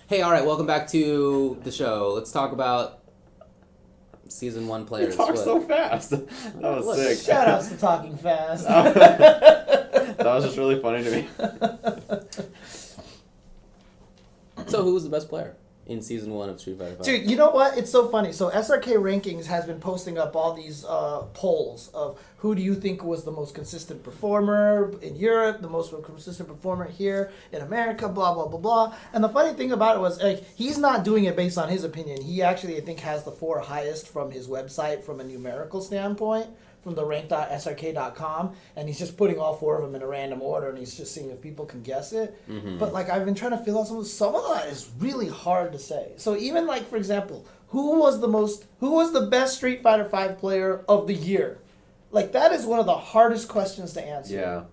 Hey, all right, welcome back to the show. Let's talk about Season 1 players. You talk so fast. That was sick. Shoutouts to talking fast. That was just really funny to me. So, who was the best player in Season 1 of Street Fighter V? Dude, you know what? It's so funny. So SRK Rankings has been posting up all these polls of who do you think was the most consistent performer in Europe, the most consistent performer here in America, blah, blah, blah, blah. And the funny thing about it was, like, he's not doing it based on his opinion. He actually, I think, has the 4 highest from his website from a numerical standpoint, from the rank.srk.com, and he's just putting all 4 of them in a random order, and he's just seeing if people can guess it. Mm-hmm. But, like, I've been trying to feel out some of that is really hard to say. So even, like, for example, who was the best Street Fighter V player of the year? Like, that is one of the hardest questions to answer. Yeah.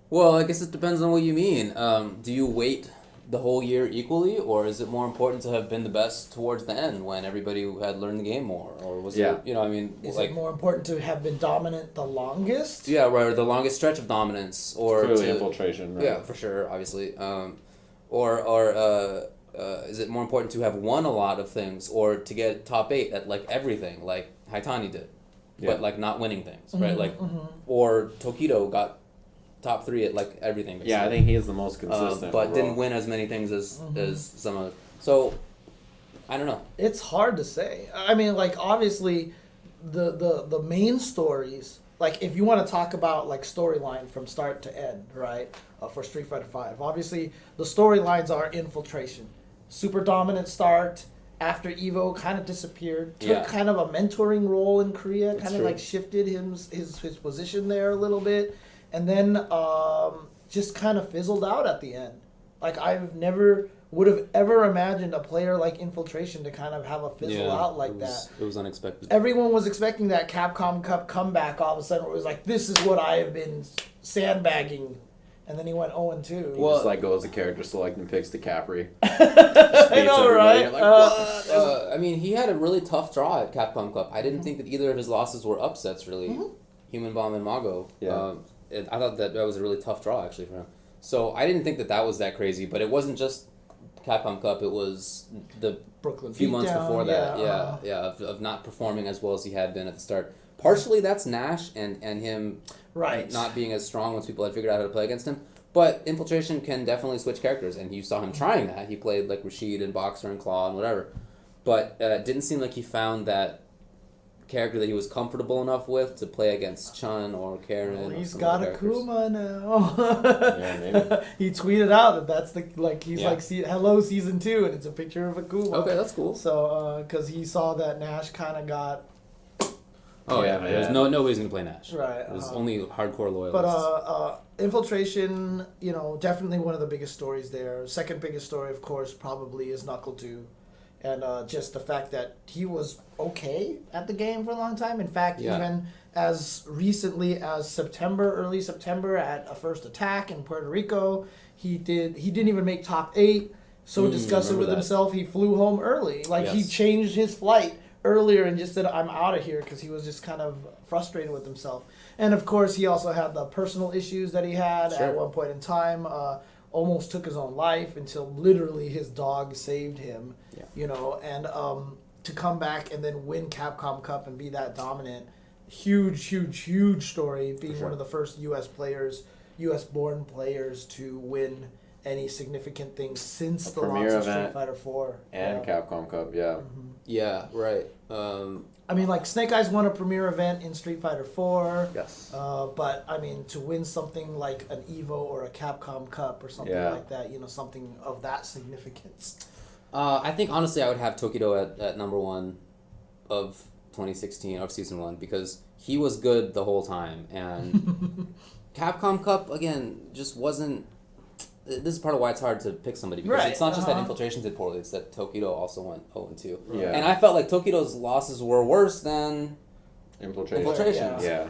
Well, I guess it depends on what you mean. Do you weight the whole year equally, or is it more important to have been the best towards the end when everybody had learned the game more? Or was it, you know, I mean... Is like, it more important to have been dominant the longest? Yeah, right, or the longest stretch of dominance, or Clearly infiltration, right? Yeah, for sure, obviously. Is it more important to have won a lot of things, or to get top 8 at, like, everything, like Haitani did, but, like, not winning things, right? Mm-hmm, Like, or Tokido got top 3 at, like, everything, basically. Yeah, I think he is the most consistent. But overall. didn't win as many things as some others. So, I don't know. It's hard to say. I mean, like, obviously, the main stories, like, if you want to talk about, like, storyline from start to end, right, for Street Fighter V, obviously, the storylines are infiltration. Super dominant start. After Evo kind of disappeared, took kind of a mentoring role in Korea, kind of like shifted his position there a little bit, and then just kind of fizzled out at the end. Like, I've never would have ever imagined a player like Infiltration to kind of have a fizzle out like that. It was unexpected. Everyone was expecting that Capcom Cup comeback all of a sudden where it was like, this is what I have been sandbagging. And then he went 0-2. Well, just like goes to character select and picks DiCaprio. I know, right? Like, what? I mean, he had a really tough draw at Capcom Cup. I didn't think that either of his losses were upsets, really. Human Bomb and Mago. Yeah. I thought that was a really tough draw, actually, for him. So I didn't think that was that crazy, but it wasn't just Capcom Cup. It was the Brooklyn few months before that. Of not performing as well as he had been at the start. Partially, that's Nash and him not being as strong once people had figured out how to play against him. But Infiltration can definitely switch characters, and you saw him trying that. He played like Rashid and Boxer and Claw and whatever. But it didn't seem like he found that character that he was comfortable enough with to play against Chun or Karen. Well, he's or got a Kuma now. Yeah, maybe. He tweeted out that that's hello season 2, and it's a picture of a Kuma. Okay, that's cool. So, because he saw that Nash kind of got... Oh yeah, there's nobody's gonna play Nash. Right. There's only hardcore loyalists. But Infiltration, you know, definitely one of the biggest stories there. Second biggest story, of course, probably is Knuckle 2. And just the fact that he was okay at the game for a long time. In fact, even as recently as early September, at a first attack in Puerto Rico, he didn't even make top 8. So disgusted with himself, he flew home early. Like, he changed his flight earlier and just said, I'm out of here, because he was just kind of frustrated with himself. And of course, he also had the personal issues that he had at one point in time. Almost took his own life until literally his dog saved him. You know, and to come back and then win Capcom Cup and be that dominant, huge story. Being one of the first U.S.-born players to win any significant things since the launch of Street Fighter 4 and Capcom Cup. Yeah. Yeah, right. I mean, like, Snake Eyes won a premier event in Street Fighter 4. Yes. But, I mean, to win something like an EVO or a Capcom Cup or something like that, you know, something of that significance. I think, honestly, I would have Tokido at number 1 of 2016, of Season 1, because he was good the whole time. And Capcom Cup, again, just wasn't... This is part of why it's hard to pick somebody, because it's not just that Infiltration did poorly, it's that Tokido also went 0-2. Yeah. And I felt like Tokido's losses were worse than Infiltration's. Yeah.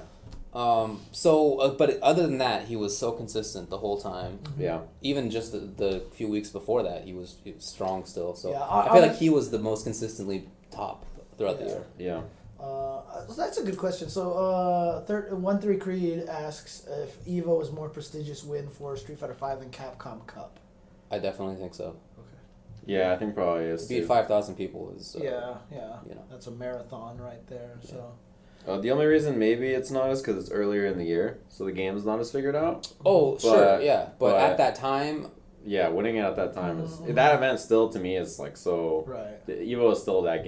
But other than that, he was so consistent the whole time. Yeah. Even just the few weeks before that, he was strong still. So Yeah, I feel like he was the most consistently top throughout the year. Yeah. So that's a good question. So 1-3 Creed asks if EVO is more prestigious win for Street Fighter V than Capcom Cup. I definitely think so. Yeah, I think probably is. To beat 5,000 people is. Yeah. You know. That's a marathon right there. Yeah. So. The only reason maybe it's not is because it's earlier in the year, so the game's not as figured out. Oh, sure, yeah. But at that time... Yeah, winning it at that time is... That event still, to me, is like so... Right. EVO is still that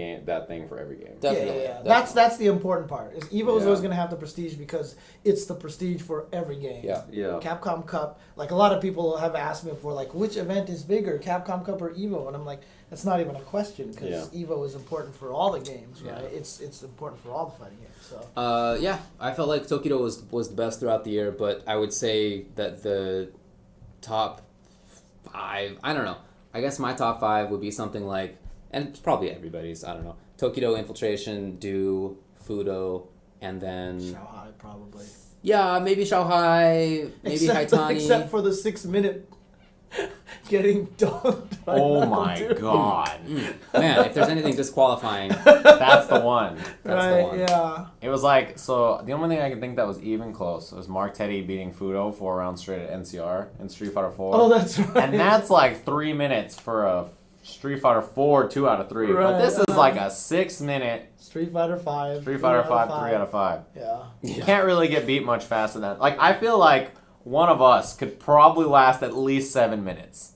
thing for every game. Definitely. Yeah. That's the important part. Is EVO is Yeah. always going to have the prestige because it's the prestige for every game. Yeah. Capcom Cup, like a lot of people have asked me before, like, which event is bigger, Capcom Cup or EVO? And I'm like, that's not even a question because EVO is important for all the games, right? Yeah. It's important for all the fighting games. So. Yeah, I felt like Tokido was the best throughout the year, but I would say that the top 5, I don't know. I guess my top 5 would be something like, and it's probably everybody's, I don't know, Tokido, Infiltration, Do, Fudo, and then... Xiaohai, probably. Yeah, maybe Xiaohai, maybe Haitani. Except for the 6-minute getting dunked by Oh Knuckle my Dude. god. Man, if there's anything disqualifying, That's the one. that's Right, the one. yeah. It was like, so the only thing I can think that was even close was Mark Teddy beating Fudo 4 rounds straight at NCR in Street Fighter 4. Oh, that's right. And that's like 3 minutes for a Street Fighter 4 2 out of 3. Right, But this is like a 6-minute Street Fighter 5. Street Fighter 5 3 out of 5. Yeah. You can't really get beat much faster than that. Like, I feel like one of us could probably last at least 7 minutes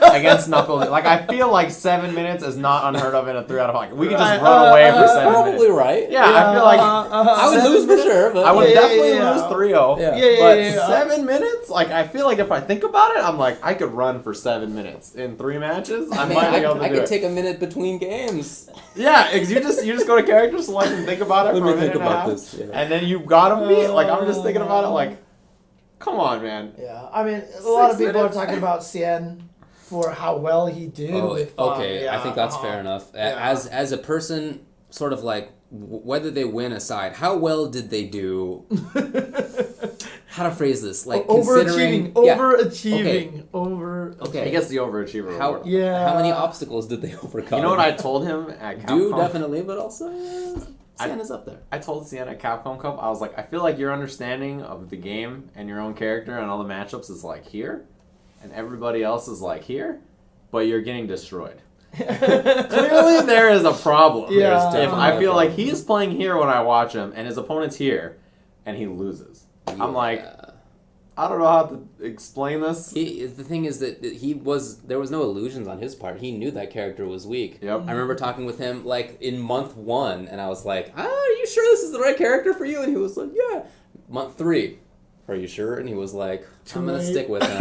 against Knuckle. Like, I feel like 7 minutes is not unheard of in a 3 out of 5. We could just run away for 7 Probably minutes. right. Yeah, I feel like I would lose for sure, but I would Yeah, definitely yeah. lose 3-0. Yeah. But 7 minutes? Like, I feel like if I think about it, I'm like, I could run for 7 minutes in 3 matches. I might be able to I do could it. take a minute between games. Yeah, because you just go to character select and think about it Let for me a minute think and a about half, this, yeah. and then you got him beat. Like, I'm just thinking about it like, come on, man. Yeah, I mean, a lot of 6 people minutes. are talking about Cien for how well he did. Oh, with, okay, I think that's uh-huh. fair enough. Yeah. As a person, sort of like whether they win aside, how well did they do? How to phrase this? Like considering overachieving. Okay. He gets the overachiever How award. Yeah. How many obstacles did they overcome? You know what I told him at Capcom? do definitely, but also Sienna's up there. I told Sienna at Capcom Cup, I was like, I feel like your understanding of the game and your own character and all the matchups is like here, and everybody else is like here, but you're getting destroyed. Clearly, there is a problem. Yeah. If I feel like he's playing here when I watch him, and his opponent's here, and he loses. I'm like, I don't know how to explain this. The thing is that there was no illusions on his part. He knew that character was weak. Yep. I remember talking with him like in month 1, and I was like, are you sure this is the right character for you? And he was like, yeah. Month 3, are you sure? And he was like, I'm going to stick with him.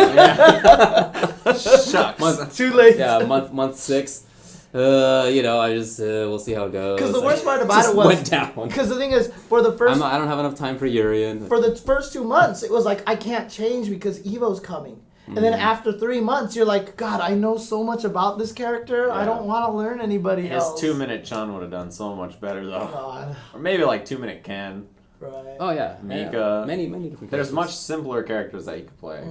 Shucks. Too late. Yeah, month 6. I just we'll see how it goes. Because the Like, worst part about just it was went down. because the thing is, for the first I don't have enough time for Urian. for the first 2 months, it was like I can't change because Evo's coming. And then after 3 months, you're like, God, I know so much about this character. I Yeah. don't want to learn anybody His else. 2-minute Chun would have done so much better, though. God. Or maybe like 2-minute Ken. Right. Oh yeah, Mika. yeah. Many different. There's characters. much simpler characters that he could play.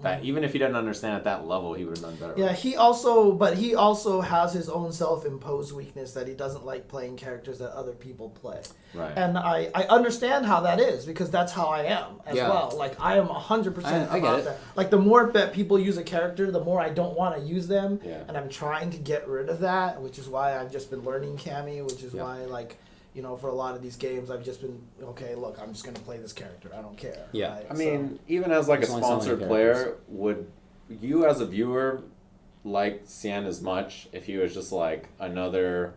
That even if he didn't understand at that level, he would have done better. Yeah, he also has his own self-imposed weakness that he doesn't like playing characters that other people play. Right. And I understand how that is because that's how I am as Yeah. well. Like I am 100% I get about it. that. Like the more that people use a character, the more I don't want to use them. Yeah. And I'm trying to get rid of that, which is why I've just been learning Cammy, which is Yeah. why for a lot of these games I've just been okay, look, I'm just going to play this character. I don't care. Yeah. Right? I mean, even as like a There's only so many sponsored characters. player, would you as a viewer like Cien as much if he was just like another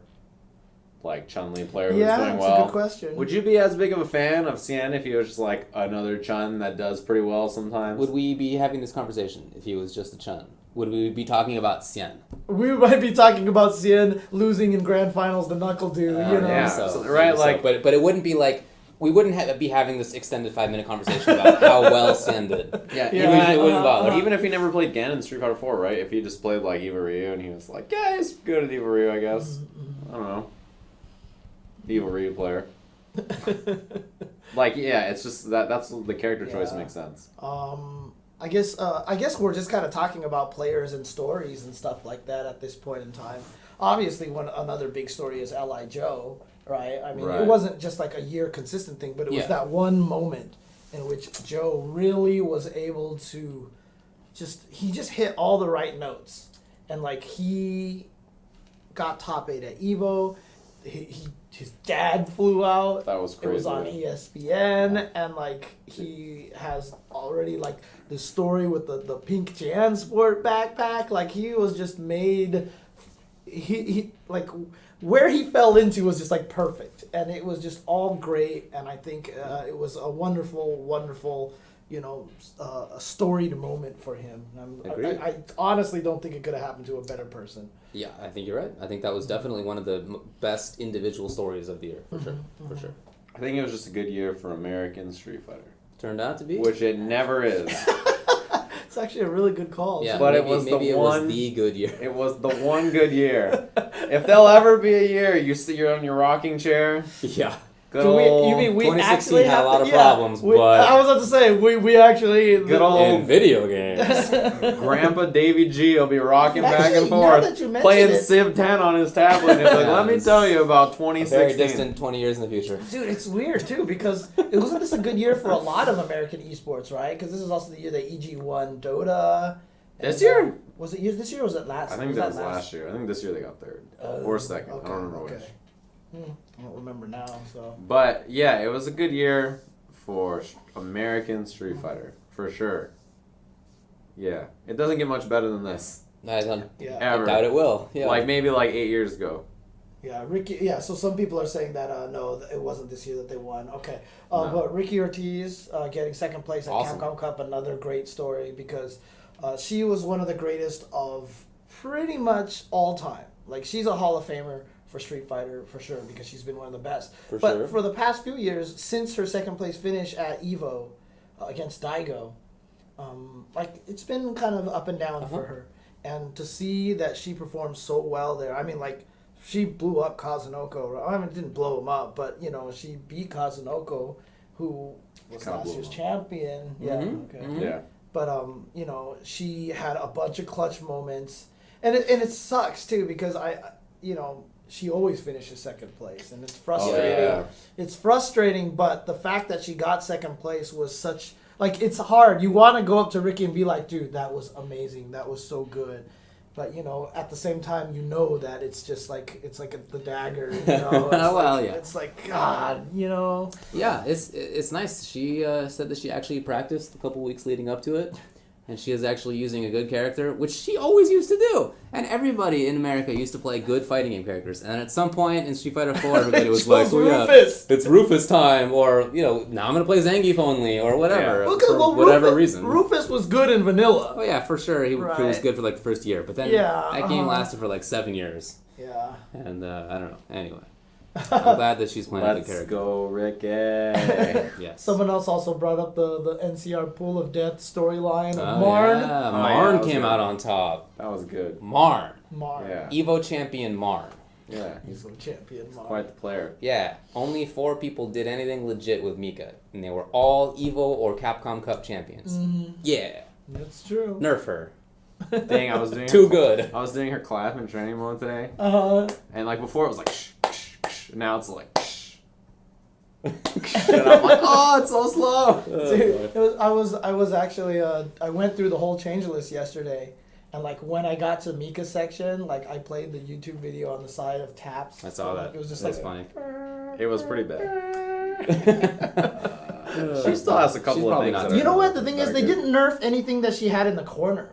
like Chun-Li player who's yeah, doing that's well? a good question. Would you be as big of a fan of Cien if he was just like another Chun that does pretty well sometimes? Would we be having this conversation if he was just a Chun? Would we be talking about Cien? We might be talking about Cien losing in grand finals to Knuckle Dude, yeah. So, right, like- but it wouldn't be like we wouldn't be having this extended 5-minute conversation about how well Cien did. Yeah, Yeah, it wouldn't bother. even if he never played Gen in Street Fighter 4, right? If he just played like Eva Ryu and he was like, yeah, he's good at Eva Ryu, I guess. I don't know. Eva Ryu player. Like, yeah, it's just that's the character choice Yeah. makes sense. I guess we're just kind of talking about players and stories and stuff like that at this point in time. Obviously, another big story is L.I. Joe, right? I mean, Right. it wasn't just like a year consistent thing, but it was Yeah. that one moment in which Joe really was able to he just hit all the right notes. And like he got top 8 at Evo. His dad flew out. That was crazy. It was on ESPN, and like he has already like the story with the pink JanSport backpack. Like he was just made. He like where he fell into was just like perfect, and it was just all great. And I think it was a wonderful. A storied moment for him. I honestly don't think it could have happened to a better person. Yeah, I think you're right. I think that was definitely one of the best individual stories of the year, for sure. For sure. I think it was just a good year for American Street Fighter. Turned out to be. Which it never is. It's actually a really good call. Yeah, but maybe, it was it was the good year. It was the one good year. If there'll ever be a year you're on your rocking chair. Yeah. You mean we 2016 actually had have a lot of yeah, problems, but I was about to say we actually good old in video games. Grandpa Davy G will be rocking back and Actually, now forth, that you mention playing it- Civ 10 on his tablet. And it's like, let me tell you about 2016. Very distant 20 years in the future. Dude, it's weird too because it wasn't this a good year for a lot of American esports, right? Because this is also the year that EG won Dota. This year? Was it this year or was it last? I think that was last year. I think this year they got third or second. Okay, I don't remember okay. which. I don't remember now. So. But yeah, it was a good year for American Street Fighter for sure. Yeah, it doesn't get much better than this. I doubt Ever. it will. Yeah. Like maybe 8 years ago. Yeah, Ricky. Yeah, so some people are saying that no, it wasn't this year that they won. Okay, No. but Ricky Ortiz getting second place at Awesome. Capcom Cup, another great story because she was one of the greatest of pretty much all time. Like she's a Hall of Famer for Street Fighter for sure because she's been one of the best. But sure. for the past few years, since her second place finish at Evo against Daigo, like it's been kind of up and down for her. And to see that she performed so well there, I mean, like. She blew up Kazunoko. I mean, didn't blow him up, but she beat Kazunoko, who was Kinda last blew year's him up. champion. Yeah, okay. Yeah. But she had a bunch of clutch moments, and it sucks too because she always finishes second place, and it's frustrating. yeah. It's frustrating, but the fact that she got second place was such it's hard. You want to go up to Ricky and be like, dude, that was amazing. That was so good. But at the same time, that it's just it's like the dagger. It's Well, yeah. It's like God, Yeah, it's nice. She said that she actually practiced a couple weeks leading up to it, and she is actually using a good character, which she always used to do. And everybody in America used to play good fighting game characters. And at some point in Street Fighter 4, everybody was like, "Oh yeah, Rufus. it's Rufus time," or now I'm gonna play Zangief only, or whatever, Yeah. for whatever reason. Rufus was good in vanilla. Oh yeah, for sure. He was Right. good for the first year, but then Yeah, that game lasted for 7 years, Yeah. and I don't know. Anyway, I'm glad that she's playing a good Let's character. go, Ricky. Yes. Someone else also brought up the NCR Pool of Death storyline of Marn. Yeah, yeah, Marn that was came good. out on top. That was good. Marn. Marn. Yeah. Evo champion Marn. Yeah. He's a champion. Marn. Quite the player. Yeah, only 4 people did anything legit with Mika, and they were all Evo or Capcom Cup champions. Yeah, That's true. nerf her. Dang, I was doing Too good. I was doing her clap in training mode today, Uh-huh. and before it was like shh, shh, shh. Now it's like shh. And I'm like, oh, it's so slow. Dude, I was actually I went through the whole change list yesterday, and when I got to Mika's section, I played the YouTube video on the side of taps. I saw that. It was just That's funny. It was pretty bad. She still has a She's couple of probably things. not that You are know what? The thing is, very they good. didn't nerf anything that she had in the corner.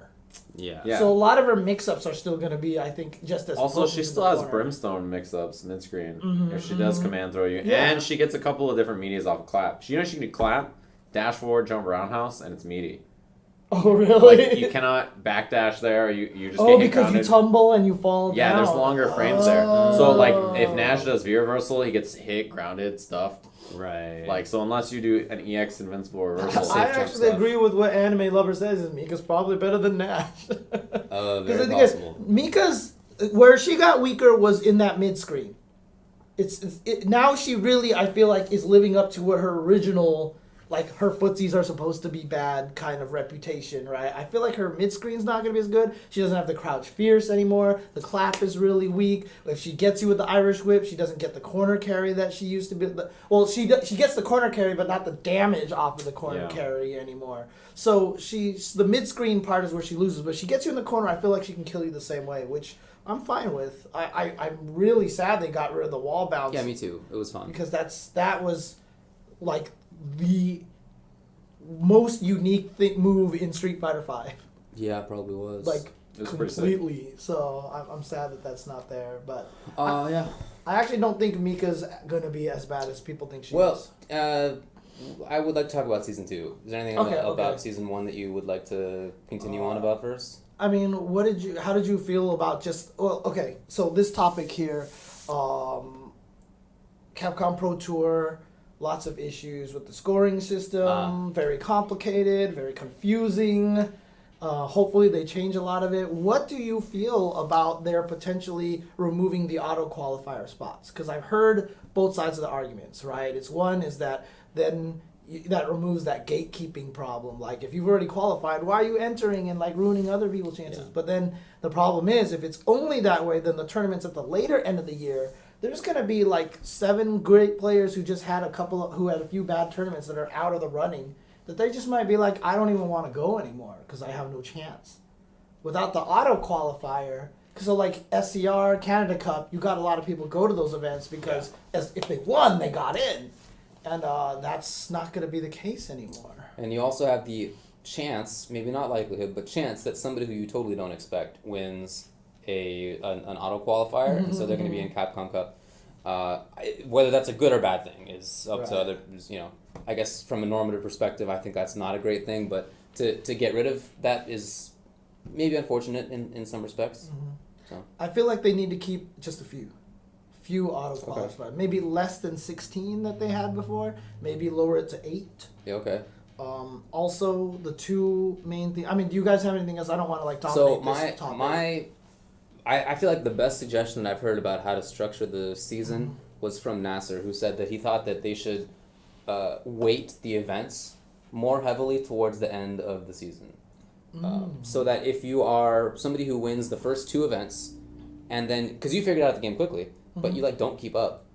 Yeah. Yeah. So a lot of her mix-ups are still going to be, I think, just as Also, potent she in still the has corner. brimstone mix-ups mid-screen Mhm, if she does command throw you, Yeah. and she gets a couple of different medias off of clap. She can do clap, dash forward, jump roundhouse, and it's meaty. Oh, really? You cannot backdash there. Or you just Oh, get hit because you grounded. tumble and you fall Yeah, down. there's longer frames there. So if Nash does V reversal, he gets hit, grounded, stuffed. Right. So unless you do an EX invincible reversal, Safe I jump actually stuff. agree with what Anime Lover says. Is Mika's probably better than Nash. Very the thing possible. is, Mika's where she got weaker was in that mid screen. Now she really, I feel like, is living up to what her original like her footsies are supposed to be bad kind of reputation, right? I feel like her mid screen's not going to be as good. She doesn't have the crouch fierce anymore. The clap is really weak. If she gets you with the Irish whip, she doesn't get the corner carry that she used to be. Well, she gets the corner carry, but not the damage off of the corner carry anymore. So the mid screen part is where she loses, but she gets you in the corner. I feel like she can kill you the same way, which I'm fine with. I'm really sad they got rid of the wall bounce. Yeah, me too. It was fun. Because that was like the most unique move in Street Fighter V. Yeah, it probably was. Like, completely. So I'm sad that that's not there. But yeah. I actually don't think Mika's going to be as bad as people think she is. Well, I would like to talk about Season 2. Is there anything about Season 1 that you would like to continue on about first? I mean, how did you feel about so this topic here, Capcom Pro Tour, lots of issues with the scoring system, very complicated, very confusing. Hopefully they change a lot of it. What do you feel about their potentially removing the auto qualifier spots? Because I've heard both sides of the arguments, right? One is that then that removes that gatekeeping problem. Like, if you've already qualified, why are you entering and like ruining other people's chances? Yeah. But then the problem is, if it's only that way, then the tournaments at the later end of the year, there's going to be like 7 great players who just had who had a few bad tournaments that are out of the running, that they just might be like, I don't even want to go anymore because I have no chance. Without the auto qualifier, so like SCR, Canada Cup, you got a lot of people go to those events because if they won, they got in. And that's not going to be the case anymore. And you also have the chance, maybe not likelihood, but chance that somebody who you totally don't expect wins an auto qualifier, and so they're going to be in Capcom Cup. Whether that's a good or bad thing is up to others. I guess from a normative perspective, I think that's not a great thing, but to get rid of that is maybe unfortunate in some respects. Mm-hmm. So I feel like they need to keep just a few auto qualifiers. Maybe less than 16 that they had before. Maybe lower it to 8. Yeah, okay. Also, the two main things. I mean, do you guys have anything else? I don't want to like dominate this topic. I feel like the best suggestion I've heard about how to structure the season was from Nasser, who said that he thought that they should weight the events more heavily towards the end of the season. So that if you are somebody who wins the first 2 events, and then, because you figured out the game quickly, but you don't keep up,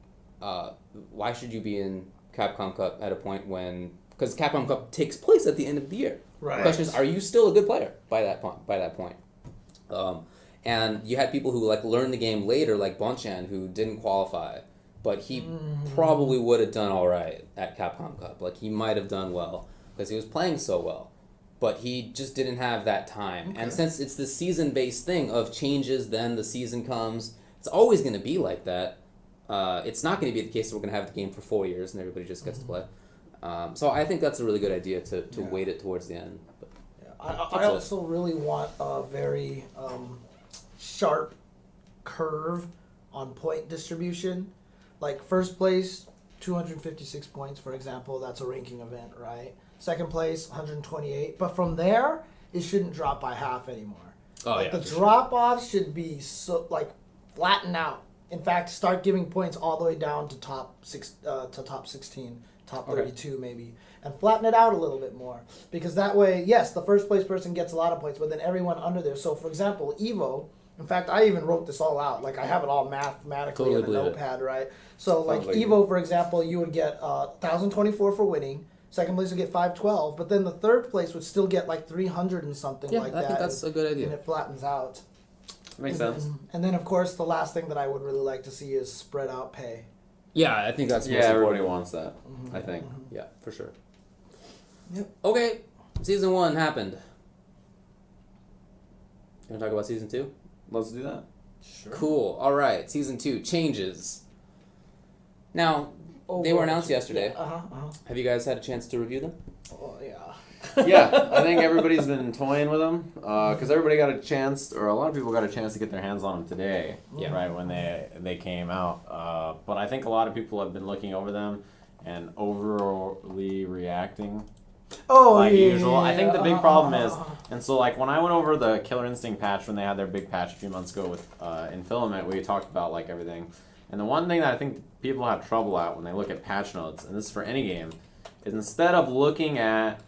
why should you be in Capcom Cup at a point when, because Capcom Cup takes place at the end of the year. Right. The question is, are you still a good player by that point? And you had people who learned the game later, like Bonchan, who didn't qualify, but he probably would have done all right at Capcom Cup. Like, he might have done well because he was playing so well, but he just didn't have that time. Okay. And since it's the season-based thing of changes, then the season comes, it's always going to be like that. It's not going to be the case that we're going to have the game for 4 years and everybody just gets to play. So I think that's a really good idea to weight it towards the end. But I also really want a very sharp curve on point distribution. Like, first place, 256 points, for example. That's a ranking event, right? Second place, 128. But from there, it shouldn't drop by half anymore. The drop-offs should be flatten out. In fact, start giving points all the way down to top 16, top 32 maybe, and flatten it out a little bit more. Because that way, yes, the first place person gets a lot of points, but then everyone under there. So, for example, Evo. In fact, I even wrote this all out. Like, I have it all mathematically in a notepad, right? So, like Evo, for example, you would get 1,024 for winning. Second place would get 512, but then the third place would still get like 300 and something like that. I think that's a good idea. And it flattens out. Makes sense. And then, of course, the last thing that I would really like to see is spread out pay. Yeah, I think that's most everybody important. wants that, I think. Yeah, for sure. Yep. Okay, Season 1 happened. You want to talk about Season 2? Let's do that. Sure. Cool. All right, Season 2, changes. Now, they were announced yesterday. Yeah. Have you guys had a chance to review them? Oh, yeah. Yeah, I think everybody's been toying with them because everybody got a chance, or a lot of people got a chance to get their hands on them today, right, when they came out. But I think a lot of people have been looking over them and overly reacting usual. I think the big problem is, and so like when I went over the Killer Instinct patch when they had their big patch a few months ago with in Filament, we talked about like everything. And the one thing that I think people have trouble at when they look at patch notes, and this is for any game, is instead of looking at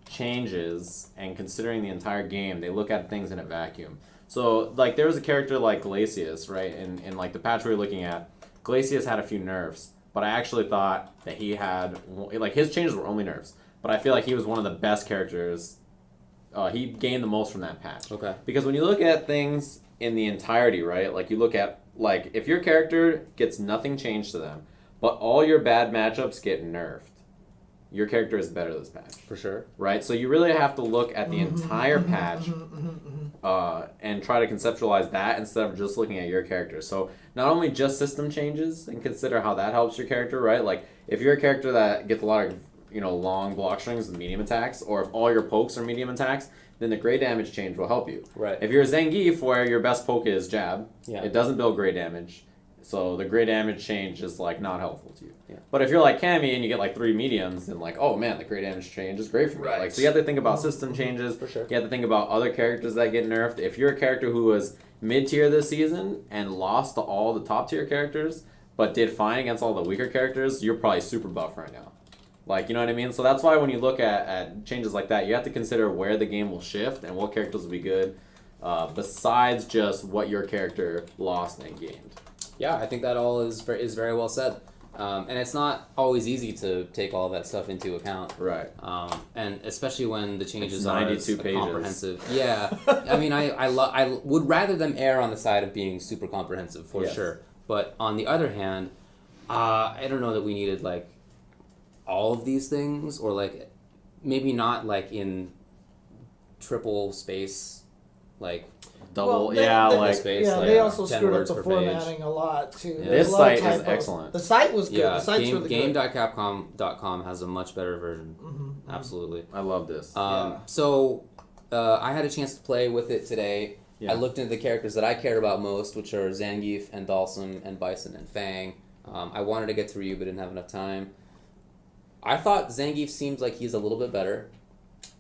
changes and considering the entire game, they look at things in a vacuum. So, like, there was a character like Glacius, right? In like, the patch we were looking at, Glacius had a few nerfs, but I actually thought that he had, like, his changes were only nerfs. But I feel like he was one of the best characters. He gained the most from that patch. Okay. Because when you look at things in the entirety, right? Like, you look at, like, if your character gets nothing changed to them, but all your bad matchups get nerfed, your character is better this patch. For sure. Right? So you really have to look at the entire patch and try to conceptualize that instead of just looking at your character. So not only just system changes and consider how that helps your character, right? Like, if you're a character that gets a lot of, long block strings with medium attacks, or if all your pokes are medium attacks, then the gray damage change will help you. Right. If you're a Zangief where your best poke is jab, it doesn't build gray damage. So the gray damage change is, like, not helpful to you. Yeah. But if you're like Cammy and you get like 3 mediums, then like, oh man, the gray damage change is great for me. Right. Like, so you have to think about system changes. For sure. You have to think about other characters that get nerfed. If you're a character who was mid-tier this season and lost to all the top-tier characters, but did fine against all the weaker characters, you're probably super buff right now. Like, you know what I mean? So that's why when you look at changes like that, you have to consider where the game will shift and what characters will be good, besides just what your character lost and gained. Yeah, I think that all is very well said. And it's not always easy to take all that stuff into account. Right. And especially when the changes It's are 92 pages. comprehensive. Yeah. I mean, I would rather them err on the side of being super comprehensive, for sure. But on the other hand, I don't know that we needed, like, all of these things, or, like, maybe not, like, in triple space, like... Double, space. Yeah, like, they also 10 screwed up words the per formatting page. a lot too. Yeah. This There's a lot of site is typos. excellent. The site was good. Yeah, the site's really good. game.capcom.com has a much better version. Absolutely. I love this. So, I had a chance to play with it today. Yeah. I looked into the characters that I cared about most, which are Zangief and Dalsum and Bison and Fang. I wanted to get to Ryu, but didn't have enough time. I thought Zangief seems like he's a little bit better.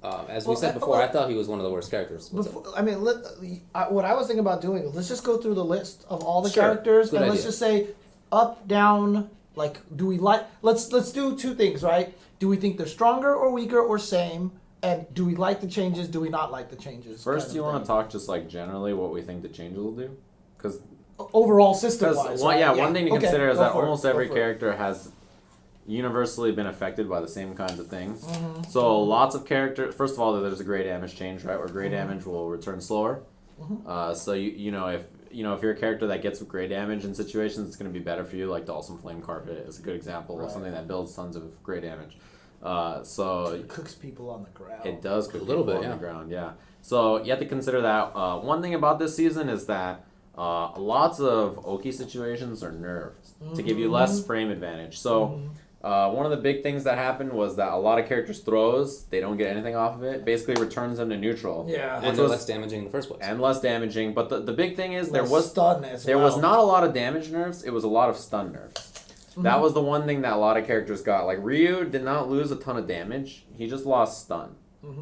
As we said before, I thought he was one of the worst characters. What I was thinking about doing, let's just go through the list of all the Sure. characters, Good and idea. let's just say up, down. Like, do we like? Let's do 2 things, right? Do we think they're stronger or weaker or same? And do we like the changes? Do we not like the changes? First, you want to talk just like generally what we think the changes will do, because overall system-wise. one thing to Okay, consider is go that for it, almost go every for it. character has universally been affected by the same kinds of things. Mm-hmm. So lots of characters. First of all, there's a gray damage change, right? Where gray damage will return slower. So you know if you're a character that gets gray damage in situations, it's going to be better for you. Like Dalsum Flame Carpet is a good example of something that builds tons of gray damage. So It cooks people on the ground. it does cook A little people bit, on the ground, yeah. So you have to consider that. One thing about this season is that lots of Oki situations are nerfed to give you less frame advantage. So one of the big things that happened was that a lot of characters' throws, they don't get anything off of it. Basically returns them to neutral. Yeah. And they're less damaging in the first place. And less damaging. But the big thing is there Less was stun as there well. was not a lot of damage nerfs. It was a lot of stun nerfs. That was the one thing that a lot of characters got. Like, Ryu did not lose a ton of damage. He just lost stun.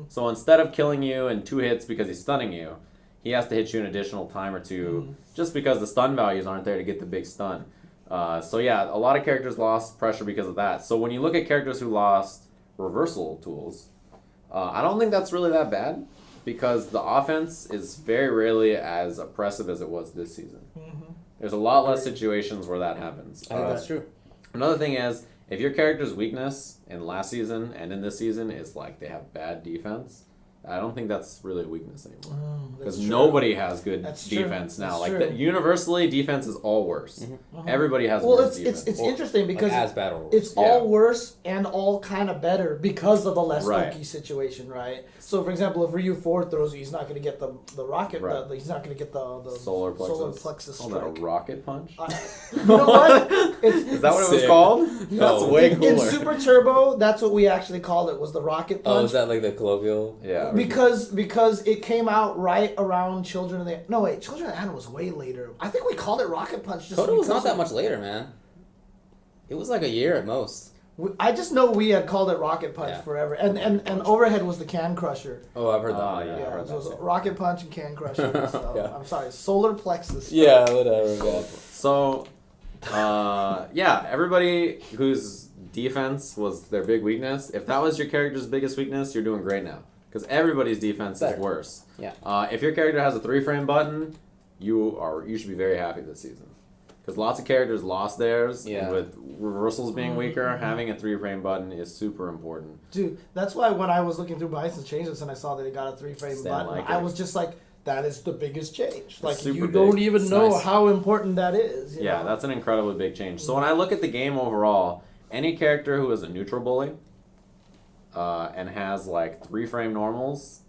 So instead of killing you in 2 hits because he's stunning you, he has to hit you an additional time or 2 just because the stun values aren't there to get the big stun. So yeah, a lot of characters lost pressure because of that. So when you look at characters who lost reversal tools, I don't think that's really that bad because the offense is very rarely as oppressive as it was this season. There's a lot less situations where that happens. I think that's true. Another thing is, if your character's weakness in last season and in this season is like they have bad defense, I don't think that's really a weakness anymore. Because nobody has good defense now. That's Like true. Universally, defense is all worse. Everybody has worse defense. It's interesting because as battle it's all worse and all kind of better because of the less Right. Oki situation, right? So, for example, if Ryu forward throws you, he's not going to get the rocket. Right. He's not going to get the Solar plexus Call that strike. a rocket punch? You know what? Is that what it was Sick. called? No. That's way In cooler. Super Turbo, that's what we actually called it. Was the rocket punch? Oh, is that like the colloquial? Yeah. Because it came out right around Children of the Children of the Atom was way later. I think we called it Rocket Punch. Just Kodo was not because that much later, man. It was like a year at most. I just know we had called it Rocket Punch forever, and Overhead was the Can Crusher. Oh, I've heard that. Oh, one, yeah. Yeah, heard so it was that. Rocket Punch and Can Crusher. And stuff. Yeah. I'm sorry, Solar Plexus. Yeah, whatever. So, yeah, everybody who's defense was their big weakness. If that was your character's biggest weakness, you're doing great now. Because everybody's defense is worse. Yeah. If your character has a 3-frame button, you should be very happy this season. Because lots of characters lost theirs, and with reversals being weaker, having a 3-frame button is super important. Dude, that's why when I was looking through Bison's changes and I saw that he got a 3-frame button, I was just like, that is the biggest change. Like, you don't even know how important that is. You know? That's an incredibly big change. So when I look at the game overall, any character who is a neutral bully and has like 3-frame normals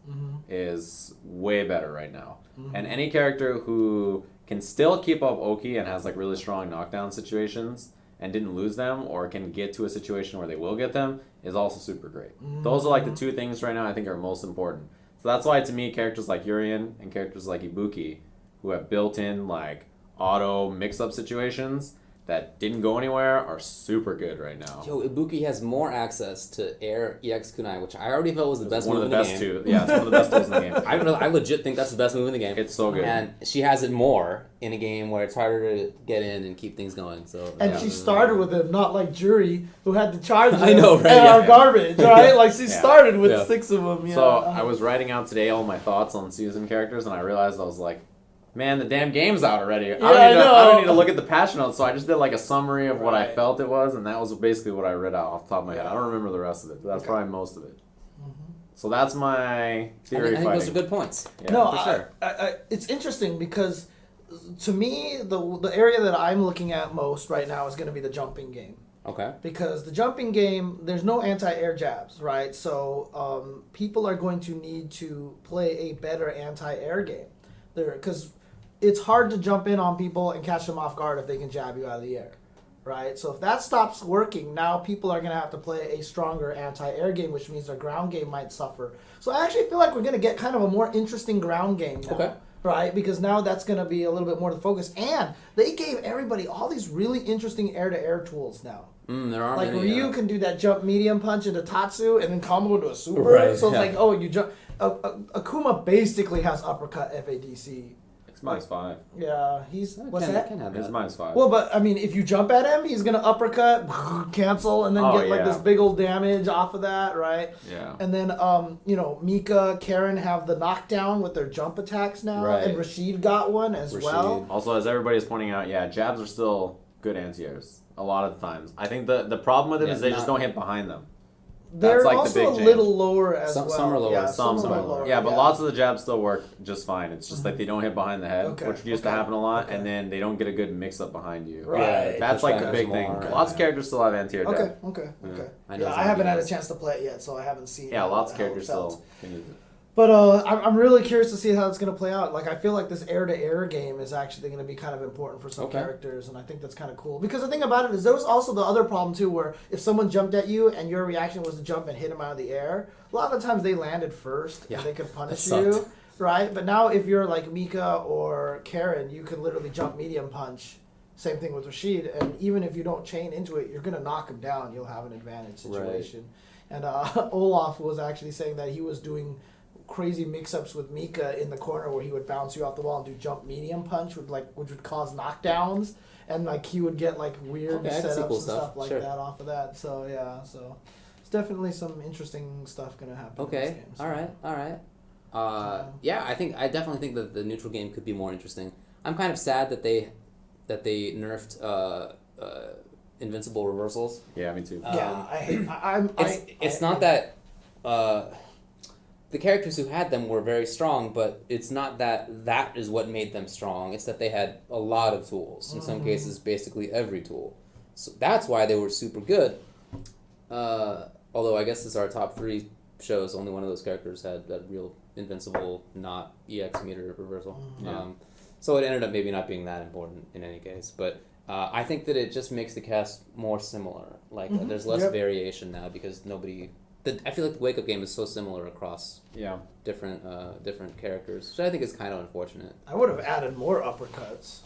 is way better right now. And any character who can still keep up Oki and has like really strong knockdown situations and didn't lose them or can get to a situation where they will get them is also super great. Those are like the 2 things right now I think are most important. So that's why to me characters like Urien and characters like Ibuki who have built-in like auto mix-up situations that didn't go anywhere are super good right now. Yo, Ibuki has more access to Air EX Kunai, which I already felt was the best move in the game. Yeah, it's one of the best tools in the game. I legit think that's the best move in the game. It's so good. And she has it more in a game where it's harder to get in and keep things going. So and she started with it, not like Jury, who had to charge them I know, right? and are garbage, right? Like, she started with 6 of them. So I was writing out today all my thoughts on season characters, and I realized I was like, man, the damn game's out already. I don't need to look at the patch notes, so I just did like a summary of what I felt it was, and that was basically what I read out off the top of my head. I don't remember the rest of it, but that's probably most of it. So that's my theory. I think those are good points. Yeah, no, for sure. It's interesting because to me, the area that I'm looking at most right now is going to be the jumping game. Okay. Because the jumping game, there's no anti-air jabs, right? So people are going to need to play a better anti-air game. Because it's hard to jump in on people and catch them off guard if they can jab you out of the air, right? So if that stops working, now people are going to have to play a stronger anti-air game, which means their ground game might suffer. So I actually feel like we're going to get kind of a more interesting ground game now, right? Because now that's going to be a little bit more the focus. And they gave everybody all these really interesting air-to-air tools now. There are like many, Ryu can do that jump medium punch into Tatsu and then combo into a super. Right, so it's like, oh, you jump. Akuma basically has uppercut FADC. It's -5. Yeah, what's that? It's -5. Well, but I mean, if you jump at him, he's gonna uppercut, cancel, and then get like this big old damage off of that, right? Yeah. And then Mika, Karen have the knockdown with their jump attacks now, and Rashid got one as well. Also, as everybody's pointing out, jabs are still good anti-airs a lot of the times. I think the problem with it is they just don't hit behind them. They're like also the big a little lower as well. Some are lower. Yeah, some are lower. Yeah, but lots of the jabs still work just fine. It's just like they don't hit behind the head, which used to happen a lot, and then they don't get a good mix-up behind you. Right. That's like the big thing. Lots of characters still have anti-air jab. Okay. I haven't had a chance to play it yet, so I haven't seen. Yeah, lots of characters still can use it. But I'm really curious to see how it's going to play out. Like, I feel like this air-to-air game is actually going to be kind of important for some characters, and I think that's kind of cool. Because the thing about it is there was also the other problem, too, where if someone jumped at you and your reaction was to jump and hit them out of the air, a lot of the times they landed first and they could punish you, right? But now if you're like Mika or Karen, you can literally jump medium punch. Same thing with Rashid, and even if you don't chain into it, you're going to knock him down. You'll have an advantage situation. Right. And Olaf was actually saying that he was doing crazy mix-ups with Mika in the corner where he would bounce you off the wall and do jump medium punch which would cause knockdowns, and like he would get like weird setups and stuff like that off of that. So so it's definitely some interesting stuff gonna happen. Okay, in this game, so. all right. I definitely think that the neutral game could be more interesting. I'm kind of sad that they nerfed invincible reversals. Yeah, me too. It's not that. The characters who had them were very strong, but it's not that is what made them strong. It's that they had a lot of tools. In some cases, basically every tool. So that's why they were super good. Although I guess as our top 3 shows, only one of those characters had that real invincible, not EX meter reversal. So it ended up maybe not being that important in any case. But I think that it just makes the cast more similar. Like there's less variation now because nobody... I feel like the wake-up game is so similar across different characters, which I think is kind of unfortunate. I would have added more uppercuts.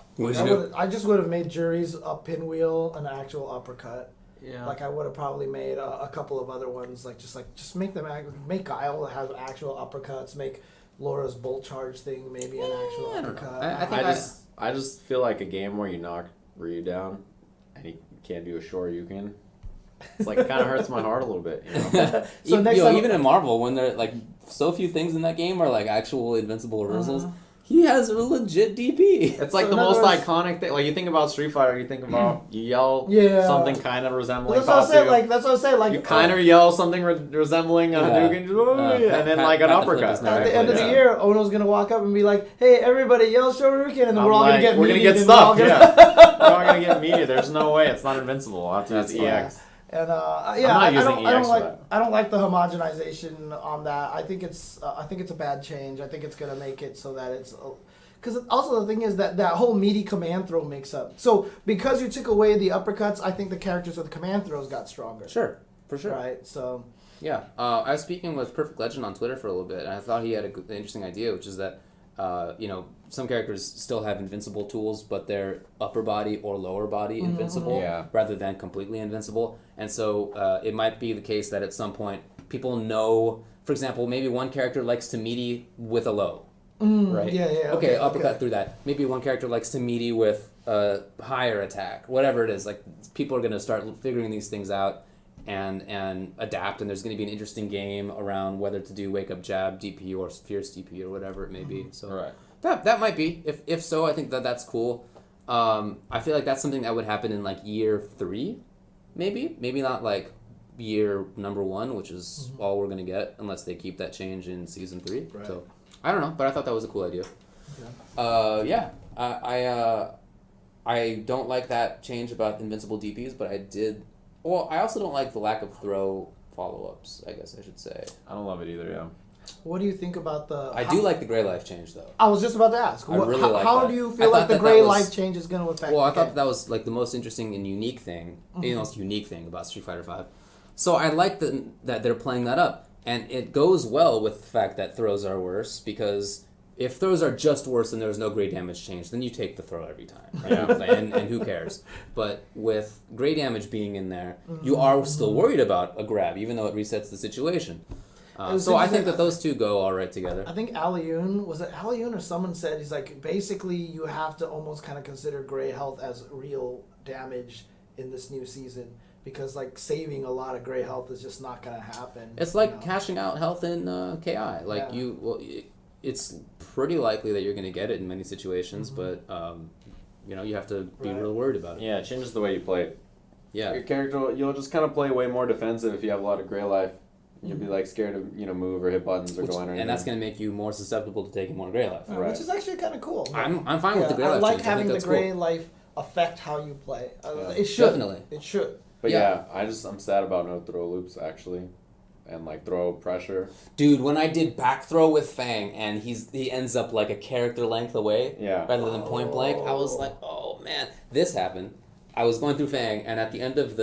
I just would have made Jury's up pinwheel an actual uppercut. Yeah. Like I would have probably made a couple of other ones, just make them make Guile have actual uppercuts, make Laura's bolt charge thing maybe an actual uppercut. I just feel like a game where you knock Ryu down and he can't do a Shoryuken. It's like it kind of hurts my heart a little bit. You know? So next time, even in Marvel, when they're like so few things in that game are like actual invincible reversals. He has a legit DP. It's like So the in most other words- iconic thing. Like you think about Street Fighter, you think about you yell Yeah. something kind of resembling that's what I said. Tatsu. That's what I said. Like You kind of yell something resembling a Hadouken, and then like an pat the flip uppercut. is at the end of the Yeah. year, Ono's gonna walk up and be like, "Hey, everybody, yell Shoryuken," and then we're all gonna get we're gonna meated get and we're all stuff. gonna- Yeah, we're all gonna get meaty. There's no way. It's not invincible. I'll have to use That's fine. EX. And not I using don't EX for like that. I don't like the homogenization on that. I think it's a bad change. I think it's gonna make it so that it's because also the thing is that whole meaty command throw makes up. So because you took away the uppercuts, I think the characters with command throws got stronger. Sure, for sure. Right. So Yeah, I was speaking with Perfect Legend on Twitter for a little bit, and I thought he had an interesting idea, which is that some characters still have invincible tools, but they're upper body or lower body invincible Yeah. rather than completely invincible. And so it might be the case that at some point people know, for example, maybe one character likes to meaty with a low. Right? yeah, Okay, okay, uppercut okay. through that. Maybe one character likes to meaty with a higher attack. Whatever it is, like people are going to start figuring these things out and adapt, and there's going to be an interesting game around whether to do wake up jab DP or fierce DP or whatever it may be. So Right. that might be. If so, I think that's cool. I feel like that's something that would happen in like year 3, maybe not like year number 1, which is all we're going to get unless they keep that change in season 3. Right. So I don't know, but I thought that was a cool idea. I don't like that change about invincible DPs, but I did. Well, I also don't like the lack of throw follow-ups, I guess I should say. I don't love it either. Yeah. what do you think about the? I do like the gray life change, though. I was just about to ask. I really like how that. do you I feel thought like the that gray was- life change is going to affect? Well, I the thought game? that was like the most interesting and unique thing, the most unique thing about Street Fighter V. So I like that they're playing that up, and it goes well with the fact that throws are worse, because if throws are just worse and there's no gray damage change, then you take the throw every time, right? and who cares? But with gray damage being in there, you are still worried about a grab, even though it resets the situation. So I think that those two go all right together. I think Aliun, was it Aliun or someone said, he's like, basically you have to almost kind of consider gray health as real damage in this new season, because like saving a lot of gray health is just not going to happen. It's like you know? cashing out health in KI. Like Yeah. it's pretty likely that you're going to get it in many situations, but you have to be real worried about it. Yeah, it changes the way you play it. Yeah. Your character, you'll just kind of play way more defensive if you have a lot of gray life. You'll be like scared to move or hit buttons or go in or And that's going to make you more susceptible to taking more gray life. Right. Which is actually kind of cool. I'm fine with the gray I life like change. having I the think that's gray cool. life affect how you play. Yeah. It should. Definitely. It should. But Yeah. I'm sad about no throw loops actually, and like throw pressure. Dude, when I did back throw with Fang and he ends up like a character length away rather than point blank, I was like, oh man, this happened. I was going through Fang, and at the end of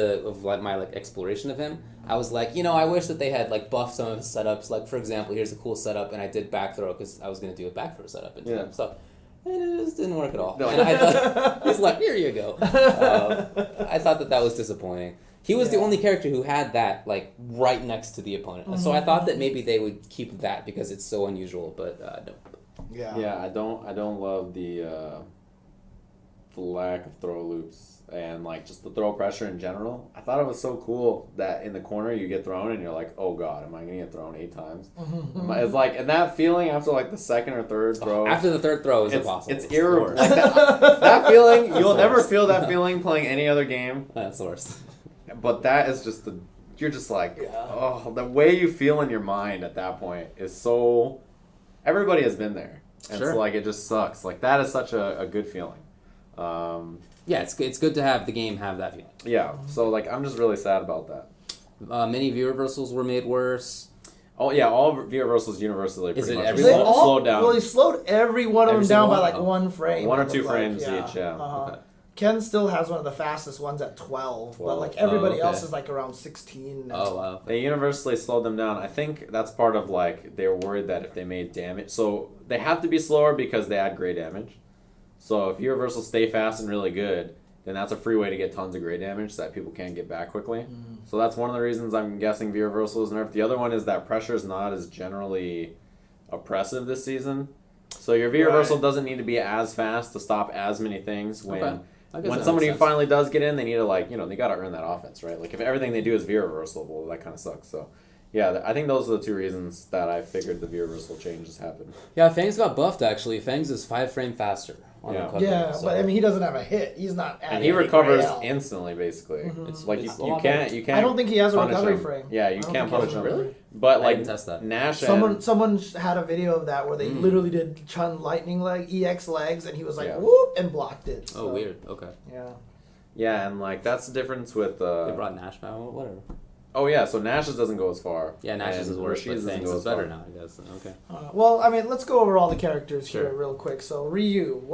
my exploration of him, I was like, I wish that they had like buffed some of his setups. Like for example, here's a cool setup, and I did back throw because I was gonna do a back throw setup into him. So, and it just didn't work at all. No. And I thought he's like, here you go. I thought that was disappointing. He was the only character who had that like right next to the opponent, so I thought that maybe they would keep that because it's so unusual. But no. Yeah. Yeah, I don't love the lack of throw loops and like just the throw pressure in general. I thought it was so cool that in the corner you get thrown and you're like, oh god, am I gonna get thrown 8 times? It's like, and that feeling after like the second or third throw. After the third throw is impossible. It's irreparable. Like that feeling, you'll the never worst. feel that feeling playing any other game. That's the worst. But that is just you're just like, oh, the way you feel in your mind at that point is so. Everybody has been there, and Sure. so like it just sucks. Like that is such a good feeling. Yeah, it's good to have the game have that feeling. Yeah, so like I'm just really sad about that. Many view reversals were made worse. Oh yeah, all V reversals universally Is pretty it much every They one? slowed down. Well, he slowed every one of Every them down single by one? like 1 frame. One or it 2 looked frames like. each, yeah. Okay. Ken still has one of the fastest ones at 12, but 12. like everybody okay. else is like around 16 now. Oh wow. They universally slowed them down. I think that's part of like they were worried that if they made damage, so they have to be slower because they add gray damage. So if universals stay fast and really good, then that's a free way to get tons of gray damage so that people can't get back quickly. So that's one of the reasons I'm guessing V reversal is nerfed. The other one is that pressure is not as generally oppressive this season. So your V reversal Right. doesn't need to be as fast to stop as many things when when somebody finally does get in, they need to they got to earn that offense, right? Like if everything they do is V reversal, well, that kind of sucks. So. Yeah, I think those are the two reasons that I figured the V reversal changes happened. Yeah, Fangs got buffed actually. Fangs is 5 frames faster on recovery. Yeah, so. But I mean, he doesn't have a hit. He's not. And he recovers instantly, basically. Mm-hmm. It's like you can't. I don't think he has a recovery frame. Yeah, you can't punish him. Really? But I didn't test that. Nash. Someone had a video of that where they literally did Chun lightning leg EX legs, and he was like whoop and blocked it. So. Oh, weird. Okay. Yeah. Yeah, and that's the difference with. They brought Nash back. Whatever. Oh yeah, so Nash's doesn't go as far. Yeah, Nash's is worse, but Fangs is better now, I guess. Okay. Well, I mean, let's go over all the characters here real quick. So Ryu,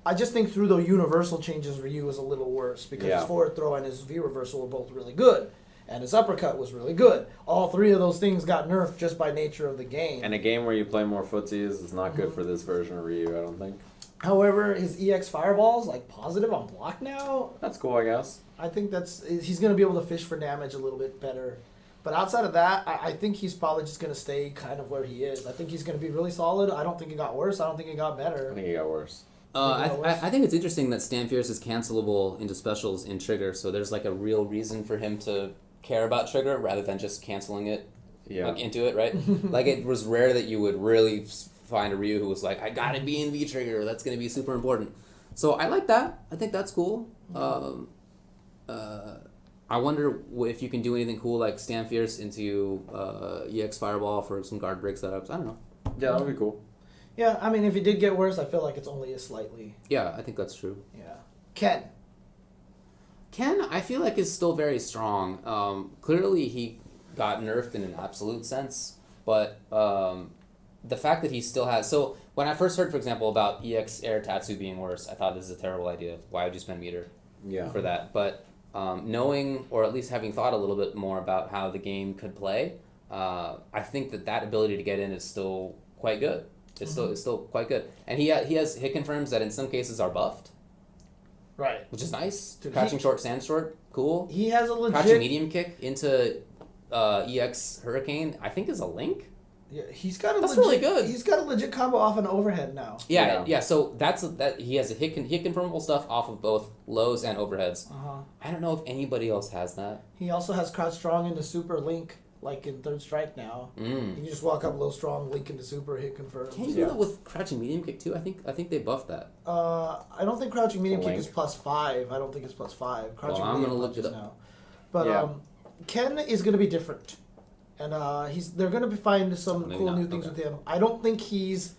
I just think through the universal changes, Ryu is a little worse because his forward throw and his V reversal were both really good, and his uppercut was really good. All three of those things got nerfed just by nature of the game. And a game where you play more footsies is not good for this version of Ryu, I don't think. However, his EX fireball's positive on block now. That's cool, I guess. I think he's going to be able to fish for damage a little bit better. But outside of that, I think he's probably just going to stay kind of where he is. I think he's going to be really solid. I don't think it got worse. I don't think it got better. I think it got worse. I think it's interesting that Stan Fierce is cancelable into specials in Trigger, so there's a real reason for him to care about Trigger rather than just canceling it into it, right? It was rare that you would really find a Ryu who was like, I gotta be in V Trigger, that's gonna be super important. So I like that. I think that's cool. I wonder if you can do anything cool like Stan Fierce into EX Fireball for some guard break setups. I don't know. Yeah, that would be cool. Yeah, I mean, if it did get worse, I feel like it's only a slightly. Yeah, I think that's true. Yeah. Ken, I feel like is still very strong. Clearly he got nerfed in an absolute sense, but the fact that he still has... So when I first heard, for example, about EX Air Tatsu being worse, I thought this is a terrible idea. Why would you spend meter for that? But knowing, or at least having thought a little bit more about how the game could play, I think that ability to get in is still quite good. It's still quite good. And he has hit confirms that in some cases are buffed. Right. Which is nice. Dude, crouching short, stand short, cool. He has a legit... Crouching medium kick into EX Hurricane, I think is a link. Yeah, he's got a that's really good. He's got a legit combo off an overhead now. Yeah. So that he has a hit confirmable stuff off of both lows and overheads. I don't know if anybody else has that. He also has crouch strong into super link, in third strike now. You can just walk up low strong, link into super, hit confirm. Can you do that with crouching medium kick too? I think they buffed that. I don't think crouching medium kick is +5. I don't think it's +5. Crouching I'm gonna look it up now. But Ken is gonna be different. And they're going to find some cool new things with him. I don't think he's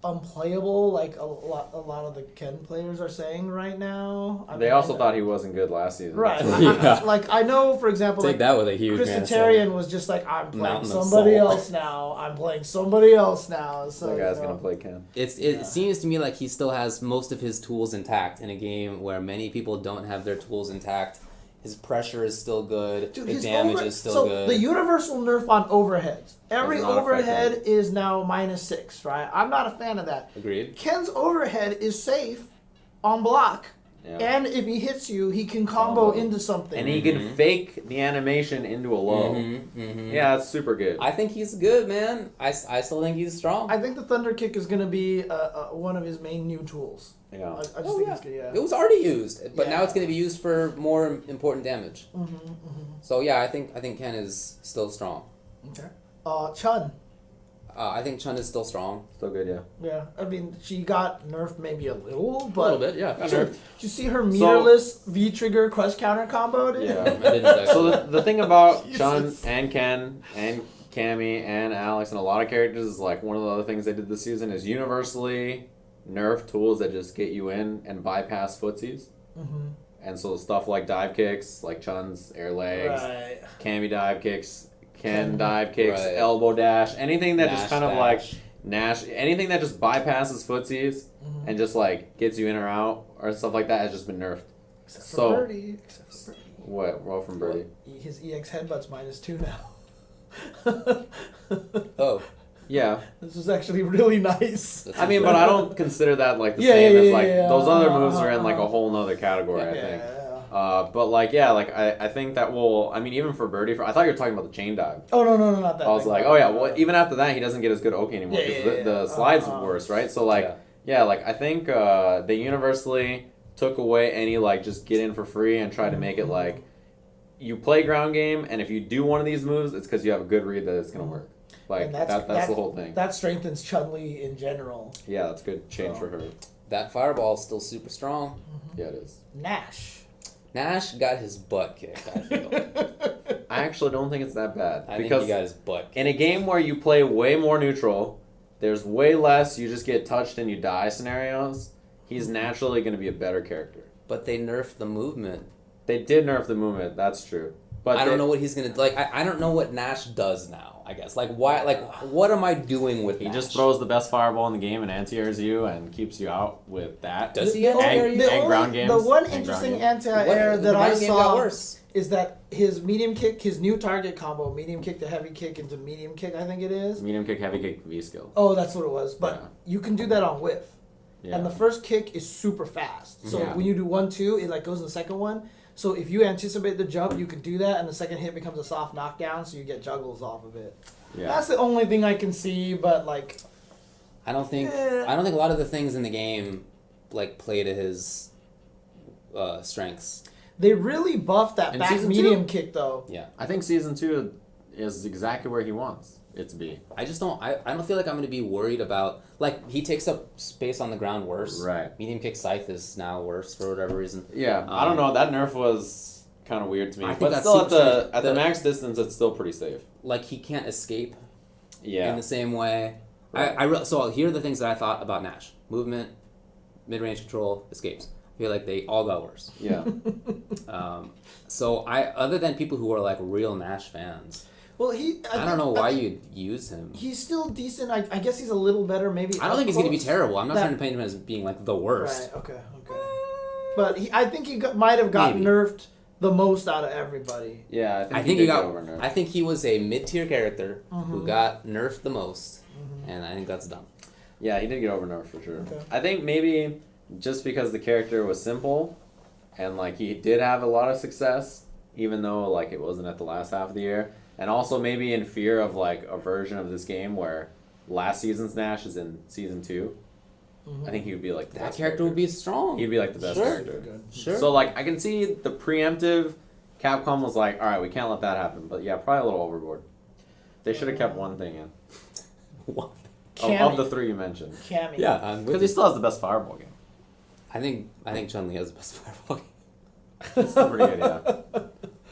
unplayable like a lot of the Ken players are saying right now. They also thought he wasn't good last season. Right. I know, for example, take that with a huge Christitarian was just like, I'm playing somebody else now. I'm playing somebody else now. So that guy's going to play Ken. It seems to me like he still has most of his tools intact in a game where many people don't have their tools intact. His pressure is still good. Dude, the damage is still good. The universal nerf on overheads. Every overhead is now -6, right? I'm not a fan of that. Agreed. Ken's overhead is safe on block. Yeah. And if he hits you, he can combo into something. And he can fake the animation into a low. Yeah, that's super good. I think he's good, man. I still think he's strong. I think the Thunder Kick is going to be one of his main new tools. Yeah. I just think it's good, It was already used, but now it's going to be used for more important damage. So yeah, I think Ken is still strong. Okay. Chun. I think Chun is still strong. Still good, yeah. Yeah, I mean, she got nerfed maybe a little, but... A little bit, yeah. Did you see her meterless V-trigger crush counter combo, dude? Yeah. I didn't so the thing about Chun and Ken and Cammy and Alex and a lot of characters is one of the other things they did this season is universally nerf tools that just get you in and bypass footsies. And so stuff like dive kicks, like Chun's air legs, Cammy dive kicks, Ken dive kicks, elbow dash, anything that Nash just kind of Nash, anything that just bypasses footsies and just gets you in or out or stuff like that has just been nerfed. Except for Birdie. What from Birdie? His EX headbutt's -2 now. Oh. Yeah. This is actually really nice. I mean, but I don't consider that the same as those other moves are in a whole nother category, I think. I think that will. I mean, even for Birdie, I thought you were talking about the chain dive. Oh no, not that. I was like, oh yeah, well, even after that, he doesn't get as good Oki anymore because the slide's worse, right? So Yeah, like I think they universally took away any like just get in for free and try to make it like you play ground game, and if you do one of these moves, it's because you have a good read that it's gonna work. Like that's the whole thing. That strengthens Chun-Li in general. Yeah, that's a good change for her. That fireball is still super strong. Yeah, it is. Nash got his butt kicked, I feel. I actually don't think it's that bad. I think he got his butt kicked. In a game where you play way more neutral, there's way less you just get touched and you die scenarios, he's naturally going to be a better character. But they nerfed the movement. They did nerf the movement, that's true. But I don't know what he's going to... Like, I don't know what Nash does now, I guess. Like, why? Like, what am I doing with Nash? He just throws the best fireball in the game and anti-airs you and keeps you out with that. Does he anti-air you? And ground games. The one interesting anti-air that I saw is that his medium kick, his new target combo, medium kick to heavy kick into medium kick, I think it is. Medium kick, heavy kick, V-skill. Oh, that's what it was. But you can do that on whiff. Yeah. And the first kick is super fast. So when you do 1-2, it like goes in the second one. So if you anticipate the jump, you could do that, and the second hit becomes a soft knockdown, so you get juggles off of it. Yeah. That's the only thing I can see, but like, I don't think a lot of the things in the game like play to his strengths. They really buffed that back medium kick though. Yeah, I think season 2 is exactly where he wants it to be. I just don't. I don't feel like I'm going to be worried about like he takes up space on the ground worse. Right. Medium kick scythe is now worse for whatever reason. Yeah, I don't know. That nerf was kind of weird to me. I think but still, at the max distance, it's still pretty safe. Like he can't escape. Yeah. In the same way. Right. So here are the things that I thought about Nash: movement, mid-range control, escapes. I feel like they all got worse. Yeah. So other than people who are like real Nash fans. Well, I don't know why you'd use him. He's still decent. I guess he's a little better. Maybe. I don't think he's going to be terrible. I'm not trying to paint him as being like the worst. Right. Okay. But I think he might have gotten nerfed the most out of everybody. Yeah, I think he got over nerfed. I think he was a mid-tier character who got nerfed the most, and I think that's dumb. Yeah, he did get over nerfed for sure. Okay. I think maybe just because the character was simple, and like he did have a lot of success, even though like it wasn't at the last half of the year. And also maybe in fear of like a version of this game where last season's Nash is in season 2. I think he would be like the that best character would be strong. He'd be like the best character. Sure. So like I can see the preemptive Capcom was like, all right, we can't let that happen. But yeah, probably a little overboard. They should have kept one thing in. What? Of the 3 you mentioned. Cammy. Yeah, because he still has the best fireball game. I think Chun-Li has the best fireball game. It's still pretty good, yeah.